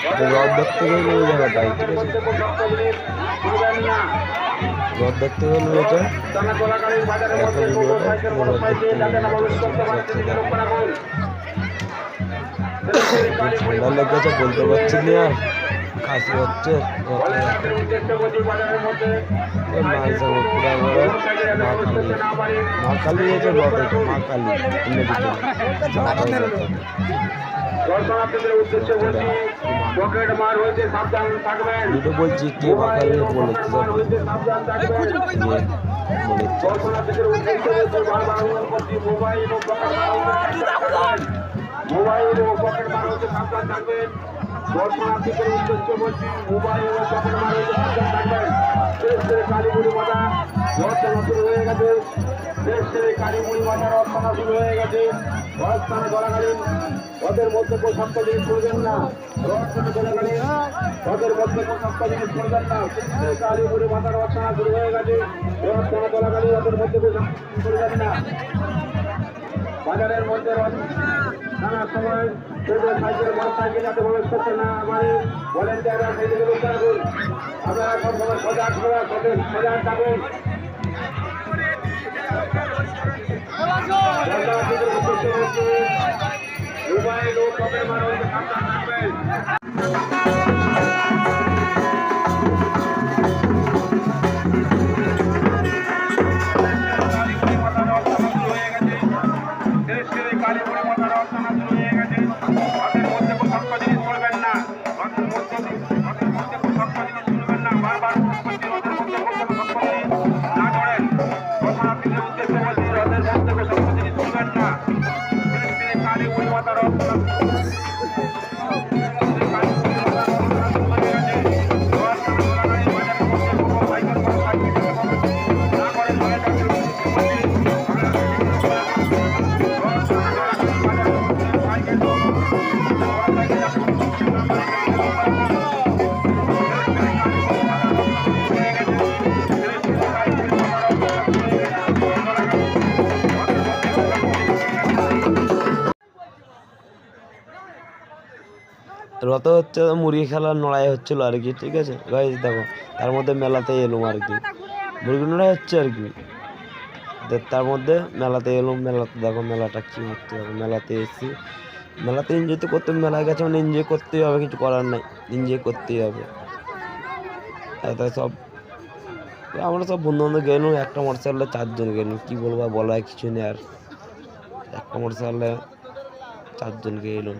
রথ দেখতে গেলে ওই জায়গাটায়, ঠিক আছে, রথ দেখতে গেলে ওইটা দেখো ভিডিওটা, রথ দেখতে গেলে ঠান্ডা লেগেছে বলতে পারছি না, আর কাশি হচ্ছে। মা কালী হচ্ছে রথ, মা কালী দুটো বলছি কে মা কালী বলেছি মোবাইল ও পকেট মার হতে সাবধান থাকবেন। দর্শনার্থীদের উদ্দেশ্যে বলছি মোবাইল ও পকেট মার হতে সাবধান থাকবেন। দেশ ছেড়ে কালীপুরি বাধা রথনা শুরু হয়ে গেছে। দেশ ছেড়ে কালীপুরি বাধা রথনা শুরু হয়ে গেছে। রথস্থানে চলাকালীন ওদের মধ্যে কোনো সপ্তাহ জিনিস করবেন না। রথস্থানে চলাকালীন ওদের মধ্যে কোনো সপ্তাহ জিনিস করবেন না। দেশ ছেড়ে কালীপুরি বাধা রথনা শুরু হয়ে গেছে। রথস্থানে চলাকালীন ওদের মধ্যে কোনো সপ্তাহ করবেন না। বাজারের মধ্যে নানা সময় ছোট সাইকেল বড় সাইকেল যাতে প্রবেশ করতে না পারে ভলেন্টিয়াররা সেদিকে লক্ষ্য রাখুন। আপনারা সব সময় সজাগ থাকুন। মোবাইল ও পকেট মার হইতে সাবধান থাকবেন। রথ হচ্ছে মুরগি খেলার লড়াই হচ্ছিল আর কি, ঠিক আছে গাইস, দেখো তার মধ্যে মেলাতে এলুম আর কি, মুরগি লড়াই হচ্ছে আর কি, তার মধ্যে মেলাতে এলুম। মেলাতে দেখো মেলাটা কি হচ্ছে, দেখো মেলাতে এসেছি, মেলাতে এনজয় তো করতে, মেলায় গেছে মানে এনজয় করতেই হবে, কিছু করার নাই, এনজয় করতেই হবে। তাই সব আমরা সব বন্ধু বান্ধব গেলাম, একটা মোটরসাইকেলে 4 জন গেলাম, কি বলবো বলার কিছু নেই, আর একটা মোটরসাইকেলে 4 জন গেলাম।